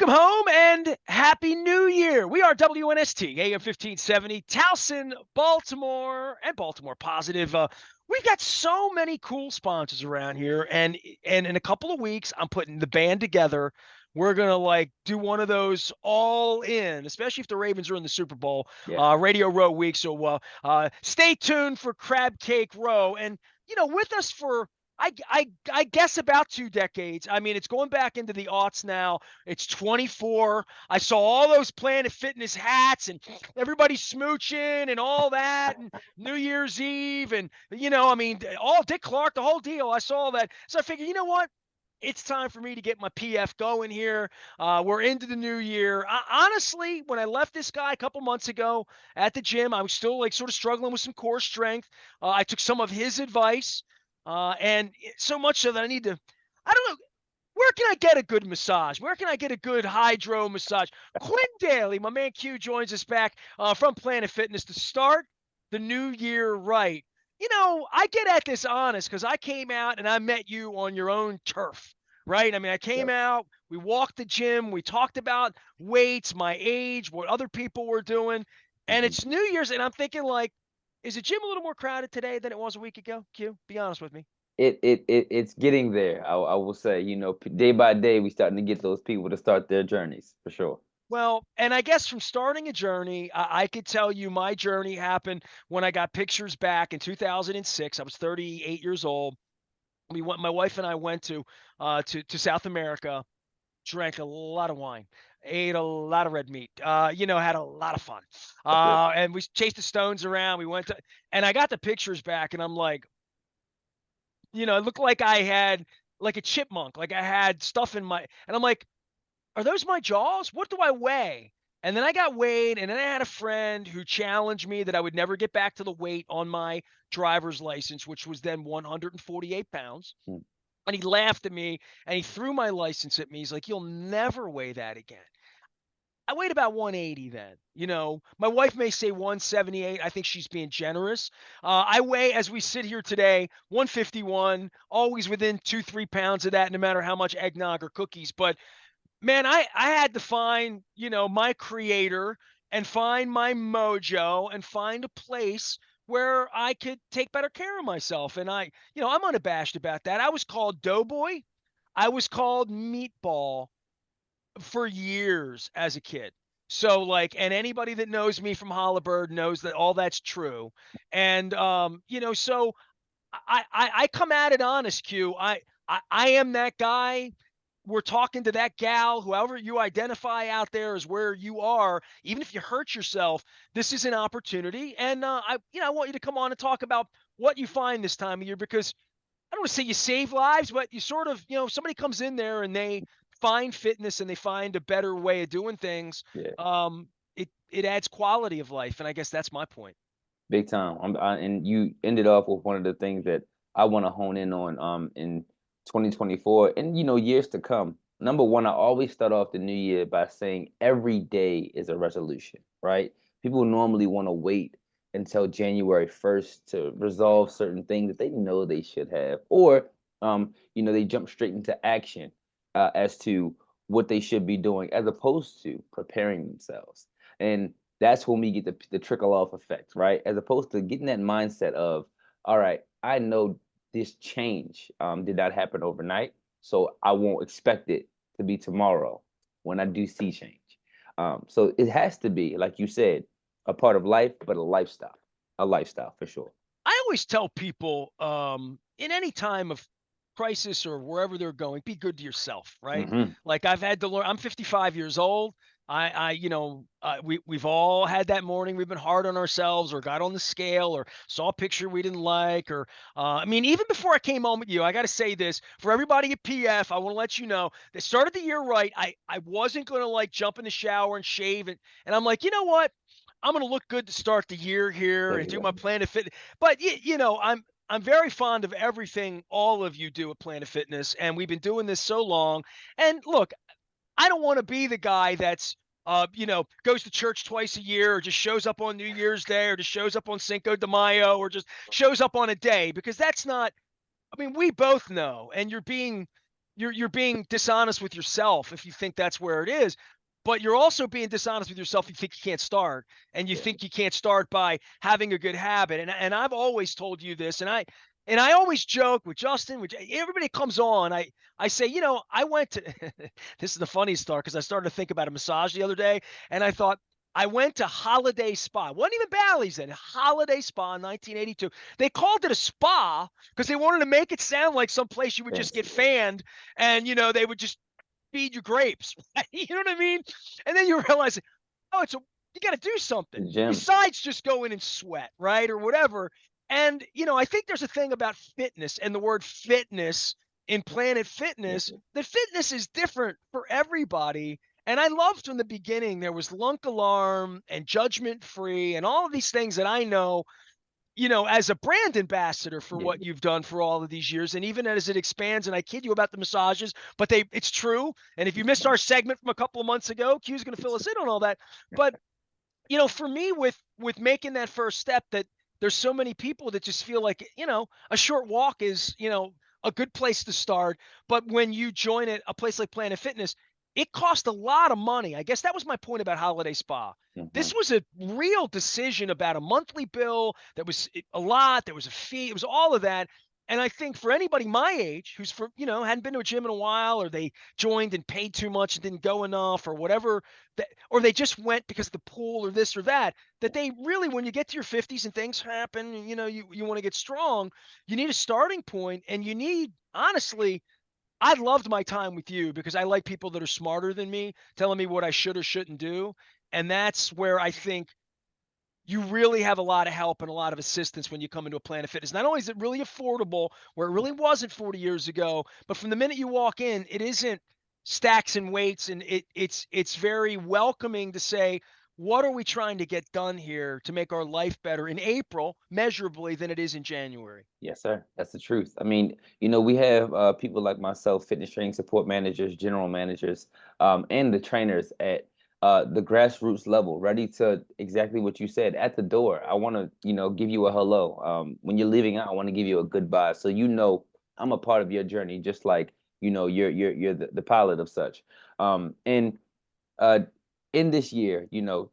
Welcome home and Happy New Year. We are WNST, AM 1570, Towson, Baltimore, and Baltimore Positive. We've got so many cool sponsors around here, and in a couple of weeks, I'm putting the band together. We're gonna do one of those all in, especially if the Ravens are in the Super Bowl, Yeah. Radio Row week. So stay tuned for Crab Cake Row, and with us for I guess about 2 decades. I mean, it's going back into the aughts now. It's 24. I saw all those Planet Fitness hats and everybody smooching and all that, and New Year's Eve, and I mean, all Dick Clark, the whole deal. I saw that, so I figured, you know what? It's time for me to get my PF going here. We're into the new year. Honestly, when I left this guy a couple months ago at the gym, I was still sort of struggling with some core strength. I took some of his advice, and so much so that I need to. I don't know. Where can I get a good massage? Where can I get a good hydro massage? Quinton Dailey, my man Q, joins us back from Planet Fitness to start the new year right. I get at this honest because I came out and I met you on your own turf, right? I mean, I came Yep. out, we walked the gym, we talked about weights, my age, what other people were doing, and hmm it's New Year's, and I'm thinking, is the gym a little more crowded today than it was a week ago? Q, be honest with me. It's getting there. I will say, day by day, we starting to get those people to start their journeys for sure. Well, and I guess from starting a journey, I could tell you my journey happened when I got pictures back in 2006. I was 38 years old. My wife and I went to South America, drank a lot of wine, ate a lot of red meat, had a lot of fun. That's it. And we chased the stones around. And I got the pictures back, and I'm like, it looked like I had like a chipmunk, like I had stuff in my, and I'm like, are those my jaws? What do I weigh? And then I got weighed, and then I had a friend who challenged me that I would never get back to the weight on my driver's license, which was then 148 pounds. Mm. And he laughed at me and he threw my license at me. He's like, "You'll never weigh that again." I weighed about 180 then. My wife may say 178. I think she's being generous. I weigh, as we sit here today, 151, always within 2, 3 pounds of that, no matter how much eggnog or cookies. But man, I had to find, my creator and find my mojo and find a place where I could take better care of myself. And I'm unabashed about that. I was called Doughboy. I was called Meatball for years as a kid. So and anybody that knows me from Hollibird knows that all that's true. And so I come at it honest, Q. I am that guy. We're talking to that gal, whoever you identify out there as where you are. Even if you hurt yourself, this is an opportunity. And I want you to come on and talk about what you find this time of year, because I don't want to say you save lives, but you sort of, somebody comes in there and they find fitness and they find a better way of doing things. Yeah, It adds quality of life, and I guess that's my point. big time. And you ended off with one of the things that I want to hone in on in 2024 and years to come. Number one, I always start off the new year by saying every day is a resolution, right? People normally want to wait until January 1st to resolve certain things that they know they should have, or they jump straight into action as to what they should be doing, as opposed to preparing themselves. And that's when we get the trickle off effect, right? As opposed to getting that mindset of, all right, I know this change did not happen overnight, so I won't expect it to be tomorrow when I do see change. So it has to be, like you said, a part of life, but a lifestyle for sure. I always tell people, in any time of crisis or wherever they're going, be good to yourself, right? hmm Like I've had to learn. I'm 55 years old. We've all had that morning we've been hard on ourselves, or got on the scale, or saw a picture we didn't like, or I mean, even before I came home with you, I got to say this for everybody at PF. I want to let you know they started the year right. I wasn't going to jump in the shower and shave it, and I'm like, you know what? I'm going to look good to start the year here There and you do go. my Planet Fitness. But I'm very fond of everything all of you do at Planet Fitness, and we've been doing this so long. And look, I don't want to be the guy that's goes to church twice a year, or just shows up on New Year's Day, or just shows up on Cinco de Mayo, or just shows up on a day, because that's not. I mean, we both know, and you're being you're being dishonest with yourself if you think that's where it is. But you're also being dishonest with yourself if you think you can't start, and you Yeah. think you can't start by having a good habit. And I've always told you this, and I always joke with Justin, with everybody comes on. I say, I went to this is the funniest start because I started to think about a massage the other day, and I thought I went to Holiday Spa. It wasn't even Bally's then. Holiday Spa in 1982. They called it a spa because they wanted to make it sound like some place you would just get Fancy. fanned and they would just feed you grapes. You know what I mean? And then you realize, oh, you got to do something The gym. besides just go in and sweat, right? Or whatever. And, I think there's a thing about fitness and the word fitness in Planet Yes, Fitness sir. that fitness is different for everybody. And I loved from the beginning, there was Lunk Alarm and Judgment Free and all of these things that I know as a brand ambassador for Yeah. what you've done for all of these years, and even as it expands, and I kid you about the massages, but it's true. And if you missed our segment from a couple of months ago, Q's going to fill us in on all that. But for me, with making that first step, that there's so many people that just feel like a short walk is a good place to start. But when you join a place like Planet Fitness, it cost a lot of money. I guess that was my point about Holiday Spa. Hmm. This was a real decision about a monthly bill that was a lot. There was a fee. It was all of that. And I think for anybody my age who's hadn't been to a gym in a while, or they joined and paid too much and didn't go enough, or whatever, or they just went because of the pool or this or that, that they really, when you get to your 50s and things happen, and, you want to get strong, you need a starting point, and you need, honestly, I loved my time with you because I like people that are smarter than me, telling me what I should or shouldn't do. And that's where I think you really have a lot of help and a lot of assistance when you come into a Planet Fitness. Not only is it really affordable, where it really wasn't 40 years ago, but from the minute you walk in, it isn't stacks and weights, and it's very welcoming to say, what are we trying to get done here to make our life better in April measurably than it is in January? Yes, sir. That's the truth. I mean, we have people like myself, fitness training support managers, general managers, and the trainers at the grassroots level, ready to exactly what you said at the door. I want to, give you a hello. When you're leaving out, I want to give you a goodbye. So I'm a part of your journey, just like you're the pilot of such. And uh, in this year,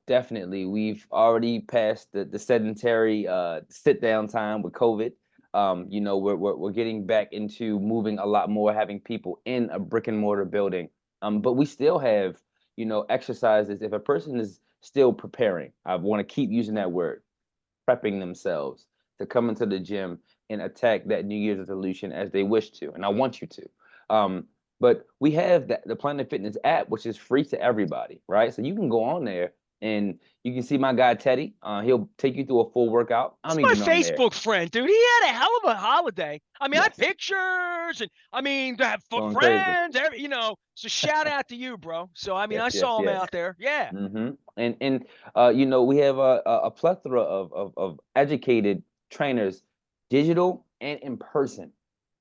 definitely we've already passed the sedentary sit down time with COVID. We're getting back into moving a lot more, having people in a brick and mortar building. But we still have, exercises. If a person is still preparing, I want to keep using that word, prepping themselves to come into the gym and attack that New Year's resolution as they wish to. And I want you to. But we have the Planet Fitness app, which is free to everybody, right? So you can go on there and you can see my guy Teddy. He'll take you through a full workout. It's I'm my even on there. Facebook friend, dude. He had a hell of a holiday. I mean, I have Yes, pictures, and I mean, they have going crazy. friends, So shout out to you, bro. So I mean, Yes, I yes, saw him yes. out there. Yeah. And we have a plethora of educated trainers, digital and in person,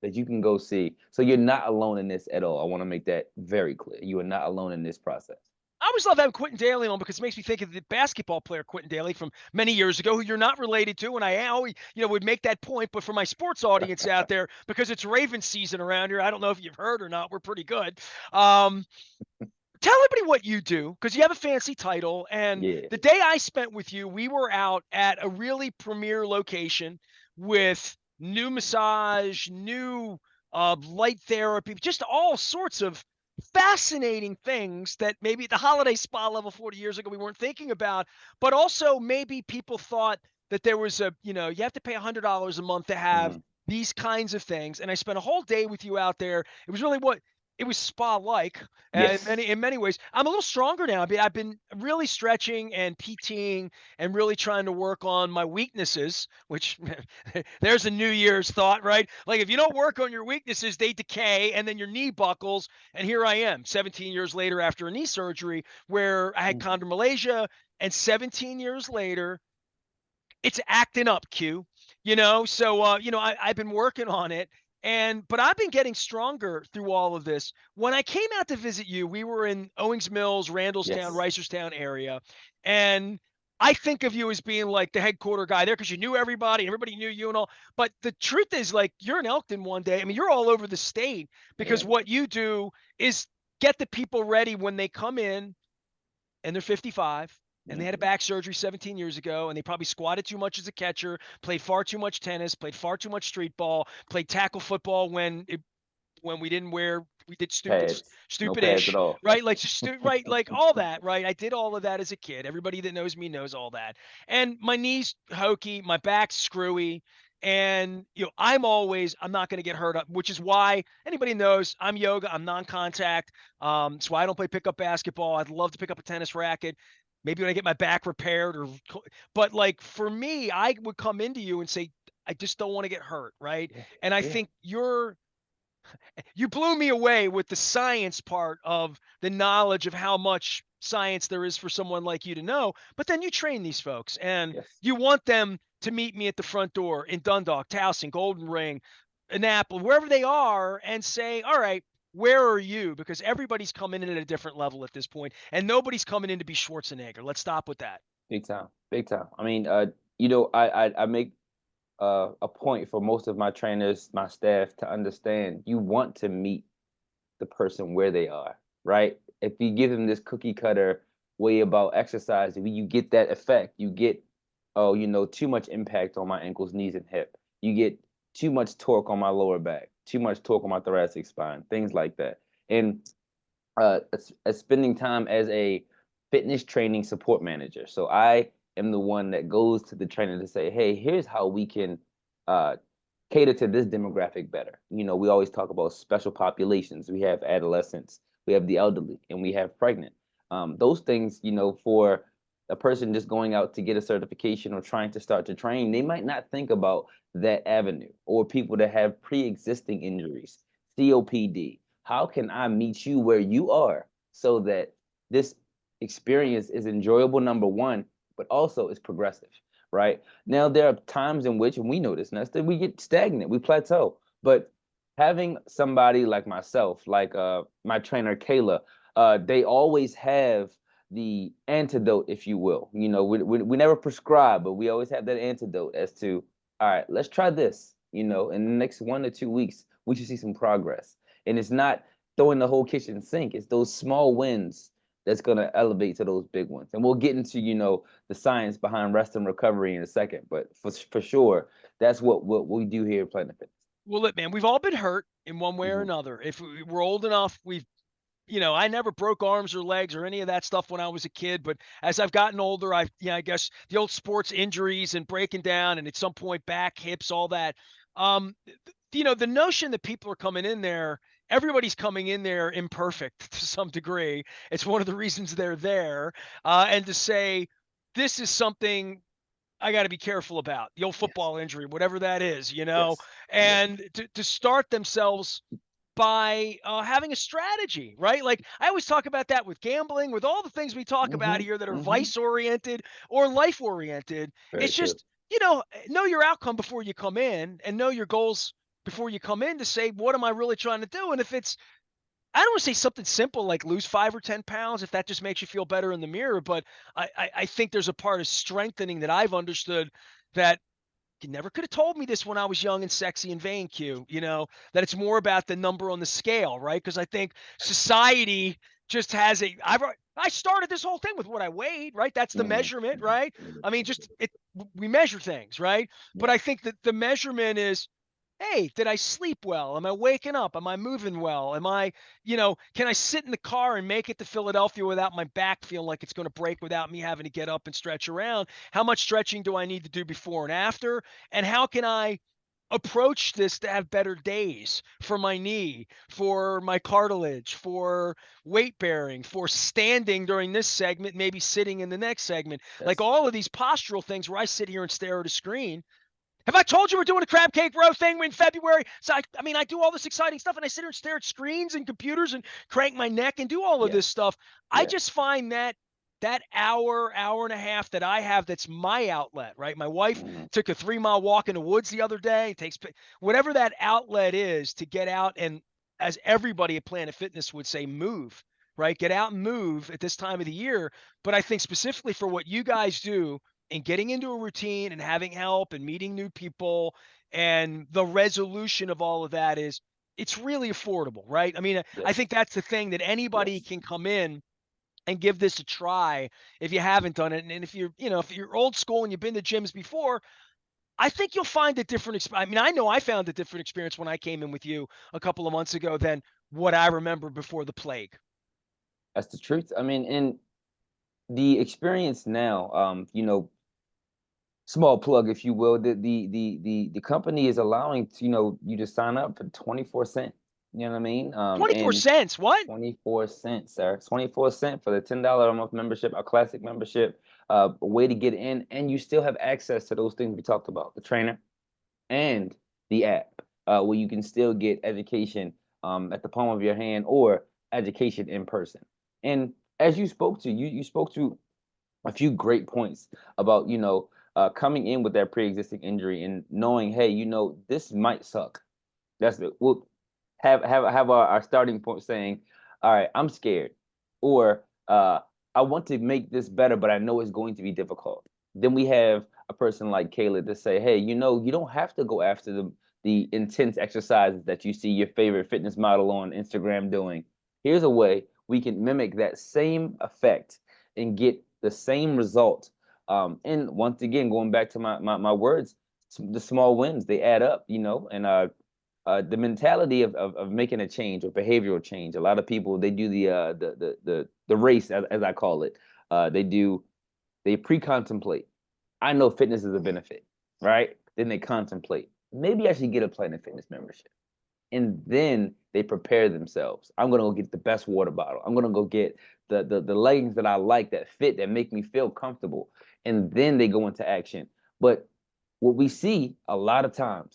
that you can go see. So you're not alone in this at all. I want to make that very clear. You are not alone in this process. I always love having Quinton Dailey on because it makes me think of the basketball player Quinton Dailey from many years ago, who you're not related to, and I always, would make that point. But for my sports audience out there, because it's Raven season around here, I don't know if you've heard or not. We're pretty good. Um, Tell everybody what you do because you have a fancy title. And Yeah. the day I spent with you, we were out at a really premier location with new massage, new light therapy, just all sorts of fascinating things that maybe at the holiday spa level 40 years ago we weren't thinking about, but also maybe people thought that there was you have to pay $100 a month to have Hmm. these kinds of things. And I spent a whole day with you out there. It was really what it was spa like, and Yes. in many ways, I'm a little stronger now. I've been really stretching and PTing and really trying to work on my weaknesses, which there's a New Year's thought, right? Like if you don't work on your weaknesses, they decay and then your knee buckles. And here I am, 17 years later after a knee surgery where I had Mhm. chondromalacia, and 17 years later, it's acting up, Q. So I've been working on it, but I've been getting stronger through all of this. When I came out to visit you, we were in Owings Mills, Randallstown, Yes. Reisterstown area, and I think of you as being like the headquarter guy there because you knew everybody, everybody knew you and all. But the truth is, like, you're in Elkton one day. I mean, you're all over the state Yeah, because what you do is get the people ready when they come in and they're 55 and they had a mhm. back surgery 17 years ago and they probably squatted too much as a catcher, played far too much tennis, played far too much street ball, played tackle football when we did Pads, no pads at stupidish, all. right? Like just right, like all that, right? I did all of that as a kid. Everybody that knows me knows all that. And my knees hokey, my back's screwy, and I'm not going to get hurt, which is why anybody knows I'm yoga, I'm non-contact. That's why I don't play pickup basketball. I'd love to pick up a tennis racket. Maybe when I get my back repaired but like for me, I would come into you and say, I just don't want to get hurt, right? Yeah, And I yeah, think you blew me away with the science part of the knowledge of how much science there is for someone like you to know. But then you train these folks and yes, you want them to meet me at the front door in Dundalk, Towson, Golden Ring, Annapolis, wherever they are, and say, all right, where are you? Because everybody's coming in at a different level at this point, and nobody's coming in to be Schwarzenegger. Let's stop with that. big time, big time. I mean, I make a point for most of my trainers, my staff, to understand you want to meet the person where they are, right? If you give them this cookie cutter way about exercise, you get that effect. You get, oh, too much impact on my ankles, knees, and hip. You get too much torque on my lower back, too much torque on my thoracic spine, things like that. And spending time as a fitness training support manager. So I am the one that goes to the trainer to say, hey, here's how we can uh, cater to this demographic better. We always talk about special populations. We have adolescents, we have the elderly, and we have pregnant. Those things, for a person just going out to get a certification or trying to start to train, they might not think about that avenue, or people that have pre-existing injuries, COPD. How can I meet you where you are so that this experience is enjoyable, number one, but also is progressive, right? Now, there are times in which, and we know this, Nestor, we get stagnant, we plateau. But having somebody like myself, like my trainer, Kayla, they always have the antidote, if you will. We never prescribe, but we always have that antidote as to, all right, let's try this. In the next 1 to 2 weeks, we should see some progress. And it's not throwing the whole kitchen sink. It's those small wins that's going to elevate to those big ones. And we'll get into, the science behind rest and recovery in a second. But for sure, that's what we do here at Planet Fitness. Well, look, man, we've all been hurt in one way or Hmm. another. If we're old enough, I never broke arms or legs or any of that stuff when I was a kid. But as I've gotten older, I guess the old sports injuries and breaking down and at some point back, hips, all that. The notion that people are coming in there, everybody's coming in there imperfect to some degree. It's one of the reasons they're there. And to say, this is something I got to be careful about the old Yes. football injury, whatever that is, Yes. Yes. and to start themselves by having a strategy, right? Like I always talk about that with gambling, with all the things we talk about Hmm. here that are Hmm. vice oriented or life oriented. Very It's true. just, know your outcome before you come in and know your goals before you come in to say, what am I really trying to do? And if it's, I don't want to say something simple like lose 5 or 10 pounds if that just makes you feel better in the mirror, but I think there's a part of strengthening that I've understood that you never could have told me this when I was young and sexy and vain, Q, that it's more about the number on the scale, right? Because I think society just has I started this whole thing with what I weighed, right? That's the Hmm. measurement, right? I mean, we measure things, right? Yeah. But I think that the measurement is, hey, did I sleep well? Am I waking up? Am I moving well? Can I sit in the car and make it to Philadelphia without my back feeling like it's going to break without me having to get up and stretch around? How much stretching do I need to do before and after? And how can I approach this to have better days for my knee, for my cartilage, for weight bearing, for standing during this segment, maybe sitting in the next segment? Like Yes. all of these postural things where I sit here and stare at a screen. Have I told you we're doing a crab cake row thing in February? So I mean, I do all this exciting stuff, and I sit here and stare at screens and computers and crank my neck and do all of this Yes. stuff. I Yeah. just find that hour and a half that I have that's my outlet, right? My wife Hmm. took a 3 mile walk in the woods the other day. Takes whatever that outlet is to get out and, as everybody at Planet Fitness would say, move. right? Get out and move at this time of the year. But I think specifically for what you guys do and getting into a routine and having help and meeting new people and the resolution of all of that is it's really affordable, right? I mean, I Yes. think that's the thing that anybody Yes. can come in and give this a try if you haven't done it. And if you're, if you're old school and you've been to gyms before, I think you'll find a different I mean, I know I found a different experience when I came in with you a couple of months ago than what I remember before the plague. That's the truth. I mean, and the experience now, small plug, if you will, the company is allowing you to sign up for 24 cents. You know what I mean? 24 And cents. What? 24 cents, sir. 24 cents for the $10 a month membership, a classic membership, a way to get in, and you still have access to those things we talked about, the trainer and the app, where you can still get education at the palm of your hand or education in person. And as you spoke to, you spoke to a few great points about coming in with that pre-existing injury and knowing, hey, this might suck. That's it. We'll have our starting point saying, all right, I'm scared, or I want to make this better, but I know it's going to be difficult. Then we have a person like Caleb to say, hey, you don't have to go after the intense exercises that you see your favorite fitness model on Instagram doing. Here's a way we can mimic that same effect and get the same result. And once again, going back to my words, the small wins, they add up, and the mentality of making a change or behavioral change. A lot of people, they do the race, as I call it. They pre-contemplate. I know fitness is a benefit, right? Then they contemplate. Maybe I should get a Planet Fitness membership, and then they prepare themselves. I'm gonna go get the best water bottle. I'm gonna go get the leggings that I like, that fit, that make me feel comfortable, and then they go into action. But what we see a lot of time,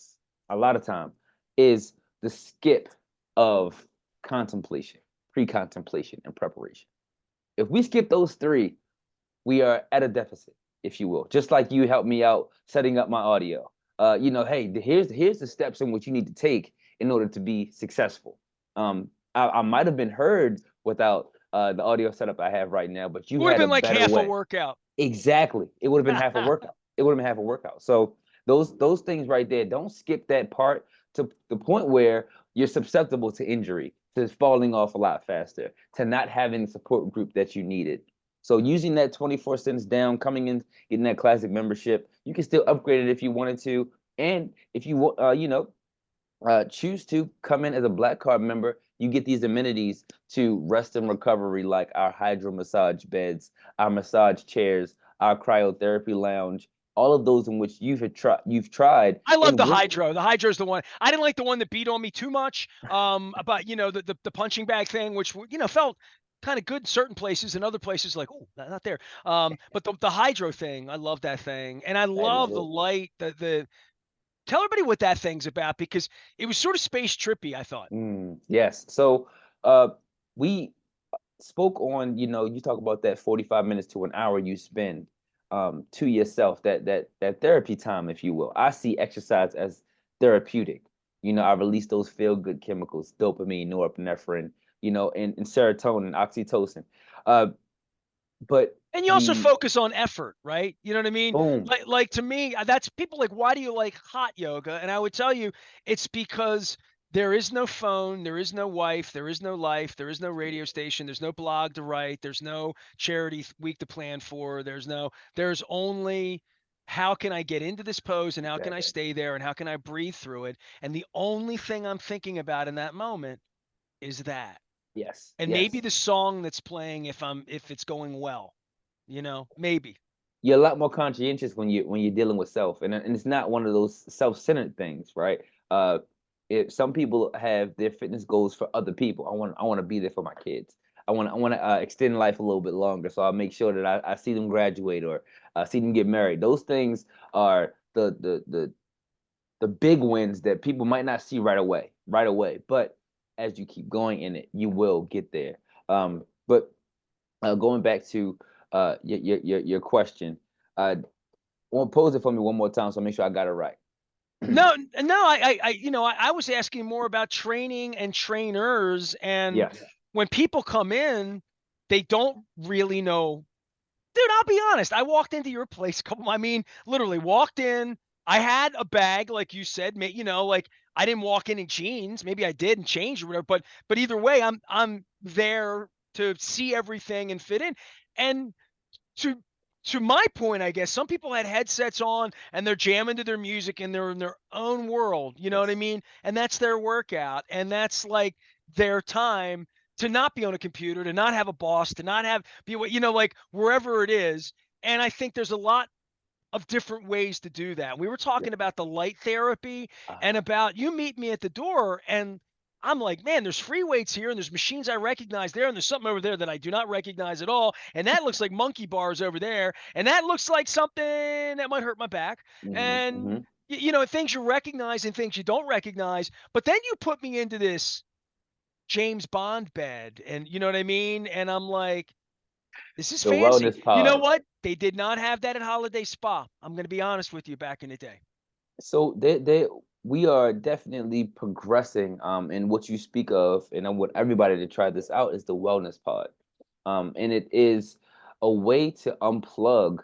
is the skip of contemplation, pre-contemplation, and preparation. If we skip those three, we are at a deficit, if you will. Just like you helped me out setting up my audio. Hey, here's the steps in which you need to take in order to be successful. I might have been heard without the audio setup I have right now, but It you would have had a been like better half a way. workout. Exactly. It would have been half a workout. It would have been half a workout. So those things right there, don't skip that part to the point where you're susceptible to injury, to falling off a lot faster, to not having the support group that you needed. So using that 24 cents down, coming in, getting that classic membership, you can still upgrade it if you wanted to. And if you choose to come in as a Black Card member, you get these amenities to rest and recovery, like our hydro massage beds, our massage chairs, our cryotherapy lounge, all of those in which you've tried I love and the will. hydro. The hydro's the one. I didn't like the one that beat on me too much. About the punching bag thing, which felt kind of good in certain places and other places like, oh, not there. But the hydro thing, I love that thing, and I That is love the it. light. The Tell everybody what that thing's about because it was sort of space trippy. I thought. Yes. So uh, we spoke on, you talk about that 45 minutes to an hour you spend to yourself, that therapy time, if you will. I see exercise as therapeutic. I release those feel good chemicals, dopamine, norepinephrine, and serotonin, oxytocin. Uh, but And you also the focus on effort, right? You know what I mean? boom, Like to me, that's people like, why do you like hot yoga? And I would tell you, it's because there is no phone, there is no wife, there is no life, there is no radio station, there's no blog to write, there's no charity week to plan for, there's only how can I get into this pose and how can I exactly. stay there and how can I breathe through it? And the only thing I'm thinking about in that moment is that. Yes, And maybe yes. the song that's playing if it's going well. Maybe. You're a lot more conscientious when you're dealing with self, and it's not one of those self-centered things, right? uh if some people have their fitness goals for other people, I want to be there for my kids. I want to extend life a little bit longer, so I'll make sure that I see them graduate, or see them get married. Those things are the big wins that people might not see right away, but as you keep going in it, you will get there. But going back to your question, want pose it for me one more time so I make sure I got it right. No, no, I was asking more about training and trainers, and Yes. when people come in, they don't really know. Dude, I'll be honest. I walked into your place a couple, I mean, literally walked in. I had a bag, like you said, like I didn't walk in jeans. Maybe I did and changed or whatever, but either way, I'm there to see everything and fit in. And to to my point, I guess some people had headsets on and they're jamming to their music and they're in their own world. You know what I Yes. mean? And that's their workout, and that's like their time to not be on a computer, to not have a boss, to not have like wherever it is. And I think there's a lot of different ways to do that. We were Yeah. talking about the light therapy and Ah, about you meet me at the door and I'm like, man, there's free weights here and there's machines I recognize there and there's something over there that I do not recognize at all. And that looks like monkey bars over there. And that looks like something that might hurt my back. mhm, And mhm. things you recognize and things you don't recognize. But then you put me into this James Bond bed and you know what I mean? And I'm like, this is The fancy. wellness You know pod. what? They did not have that at Holiday Spa. I'm going to be honest with you back in the day. So they we are definitely progressing in what you speak of, and I want everybody to try this out is the wellness pod. And it is a way to unplug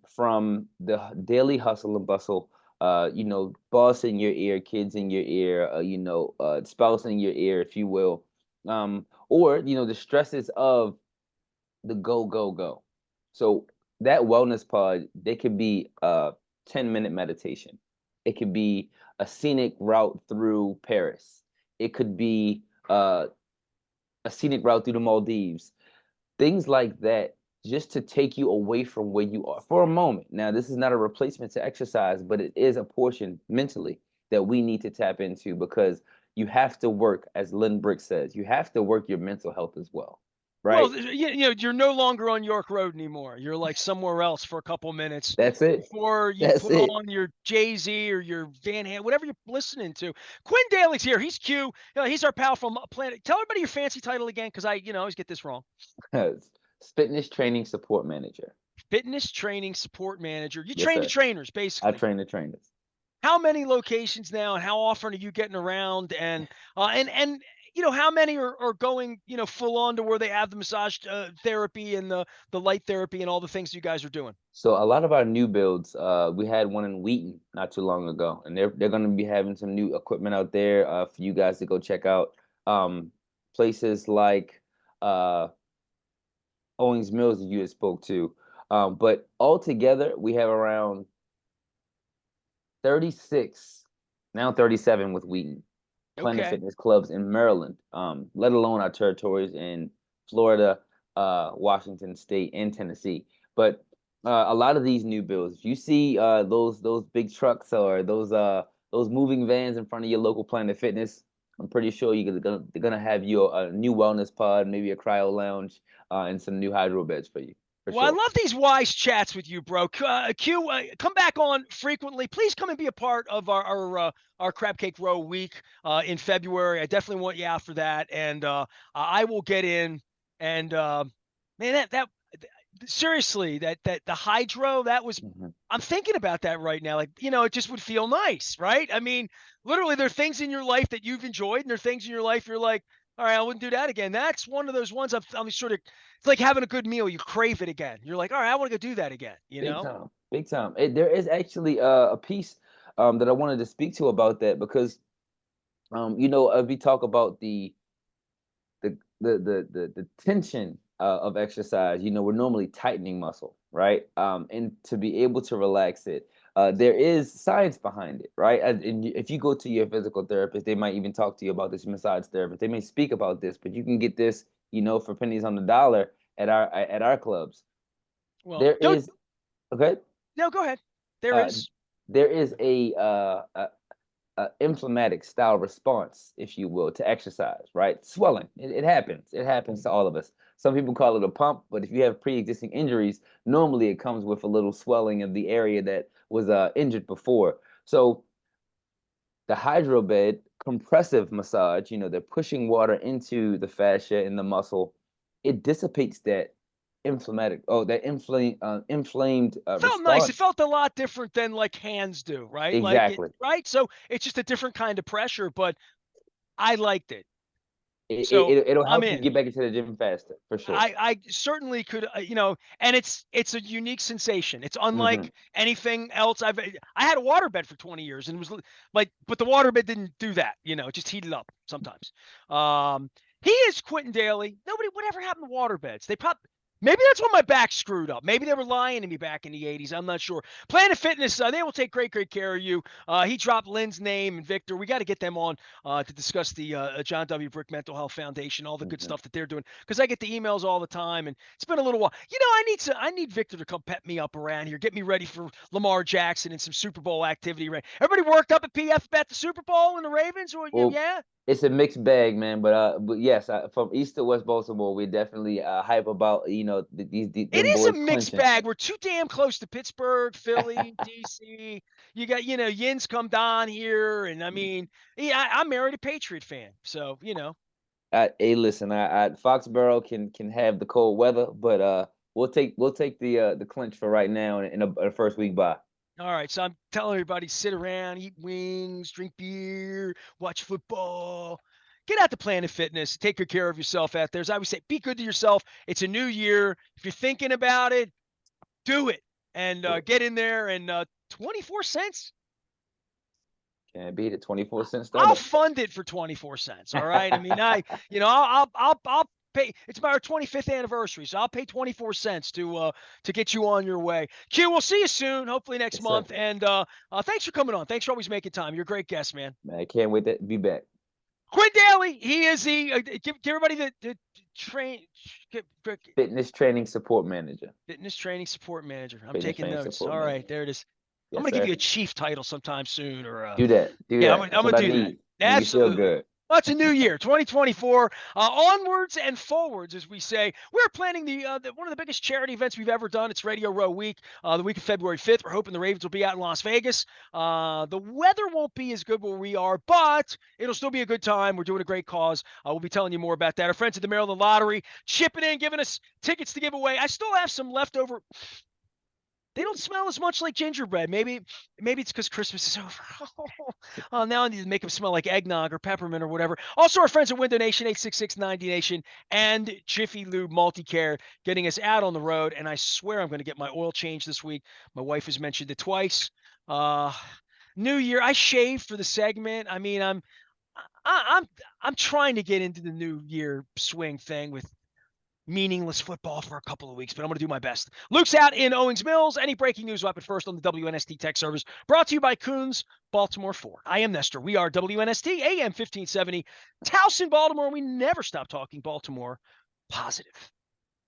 from the daily hustle and bustle, boss in your ear, kids in your ear, spouse in your ear, if you will. Or the stresses of the go go go. So that wellness pod, they could be a 10-minute meditation. It could be a scenic route through Paris. It could be a scenic route through the Maldives. Things like that, just to take you away from where you are for a moment. Now, this is not a replacement to exercise, but it is a portion mentally that we need to tap into because you have to work, as Lynn Brick says, you have to work your mental health as well, Well, right? you're no longer on York Road anymore. You're like somewhere else for a couple minutes That's it. before you That's put it. on your Jay Z or your Van Halen, whatever you're listening to. Quinn Daly's here. He's Q. He's our pal from Planet. Tell everybody your fancy title again, because I always get this wrong. Fitness training support manager. Fitness training support manager. You Yes, train the sir. trainers, I basically. train the trainers. How many locations now, and how often are you getting around? And how many are going full on to where they have the massage therapy and the light therapy and all the things you guys are doing? So a lot of our new builds, we had one in Wheaton not too long ago, and they're going to be having some new equipment out there for you guys to go check out. Um, Places like uh, Owings Mills that you had spoke to, but altogether we have around 36, now 37 with Wheaton Planet Okay. Fitness clubs in Maryland, let alone our territories in Florida, Washington State, and Tennessee. But a lot of these new builds, if you see those big trucks or those moving vans in front of your local Planet Fitness, I'm pretty sure they're gonna have you a new wellness pod, maybe a cryo lounge, and some new hydro beds for you, for Well, I sure. love these wise chats with you, bro. Q, come back on frequently. Please come and be a part of our crab cake row week in February. I definitely want you out for that, and I will get in. And man, that seriously, that the hydro, that was. Mhm. I'm thinking about that right now. Like, it just would feel nice, right? I mean, literally, there are things in your life that you've enjoyed, and there are things in your life you're like, all right, I wouldn't do that again. That's one of those ones I'm sort of. It's like having a good meal. You crave it again. You're like, all right, I want to go do that again. You Big know? time, big time. There is actually a piece that I wanted to speak to about that because we talk about the tension of exercise. We're normally tightening muscle, right? And to be able to relax it, there is science behind it, right? And if you go to your physical therapist, they might even talk to you about this massage therapist. They may speak about this, but you can get this, for pennies on the dollar at our clubs. Well, There don't. is okay. No, go ahead. There Uh, is. there is a inflammatic style response, if you will, to exercise, right? Swelling. It happens. It happens to all of us. Some people call it a pump, but if you have pre-existing injuries, normally it comes with a little swelling of the area that was injured before. So the hydrobed compressive massage, they're pushing water into the fascia and the muscle. It dissipates that inflamed Felt nice. It response. felt a lot different than like hands do, right? Like it, Exactly. right? So it's just a different kind of pressure, but I liked it. So It'll I'm help you in. get back into the gym faster for sure. I certainly could, and it's a unique sensation. It's Hmm. unlike anything else I had a waterbed for 20 years and it was like, but the waterbed didn't do that, it just heated up sometimes. Um, he is Quinton Dailey. Nobody, whatever happened to waterbeds? Maybe that's when my back screwed up. Maybe they were lying to me back in the 80s. I'm not sure. Planet Fitness, they will take great care of you. He dropped Lynn's name and Victor. We got to get them on to discuss the John W. Brick Mental Health Foundation, all the good Hmm. stuff that they're doing. Because I get the emails all the time, and it's been a little while. I need Victor to come pep me up around here, get me ready for Lamar Jackson and some Super Bowl activity. Right? Everybody worked up at PF about the Super Bowl and the Ravens, or Well, yeah. it's a mixed bag, man. But yes, from East to West Baltimore, we definitely hype about It them is a boys mixed clinching. bag. We're too damn close to Pittsburgh, Philly, DC. You got, Yins come down here, and I mean, yeah, I'm married a Patriot fan, so Hey, listen, Foxborough can have the cold weather, but we'll take the clinch for right now in a first week bye. All right, so I'm telling everybody sit around, eat wings, drink beer, watch football. Get out to Planet Fitness. Take good care of yourself out there. As I always say, be good to yourself. It's a new year. If you're thinking about it, do it and Do it. get in there. And 24 cents, Can't beat it. 24-cent I'll startup. fund it for 24 cents. All right. I mean, I'll pay. It's my 25th anniversary, so I'll pay 24 cents to get you on your way. Q, we'll see you soon, hopefully next Yes, sir. month. And thanks for coming on. Thanks for always making time. You're a great guest, man. Man, I can't wait to be back. Quinn Daly, he is the give everybody the train Fitness training support manager. fitness training support manager. I'm Fitness taking training notes. support All right, manager. there it is. I'm Yes, gonna give sir. you a chief title sometime soon, or Do that. Do yeah, that. I'm That's gonna what I do that. need. Make you feel Absolutely. good. Well, it's a new year, 2024. Onwards and forwards, as we say. We're planning one of the biggest charity events we've ever done. It's Radio Row Week, the week of February 5th. We're hoping the Ravens will be out in Las Vegas. The weather won't be as good where we are, but it'll still be a good time. We're doing a great cause. We'll be telling you more about that. Our friends at the Maryland Lottery chipping in, giving us tickets to give away. I still have some leftover. They don't smell as much like gingerbread. Maybe it's because Christmas is over. Now I need to make them smell like eggnog or peppermint or whatever. Also, our friends at Window Nation, 86690 Nation, and Jiffy Lube Multicare getting us out on the road. And I swear I'm going to get my oil change this week. My wife has mentioned it twice. Uh, New Year, I shaved for the segment. I mean, I'm I'm trying to get into the New Year swing thing with meaningless football for a couple of weeks, but I'm going to do my best. Luke's out in Owings Mills. Any breaking news will happen first on the WNST Tech Service, brought to you by Coons, Baltimore Ford. I am Nestor. We are WNST, AM 1570, Towson, Baltimore. We never stop talking Baltimore positive.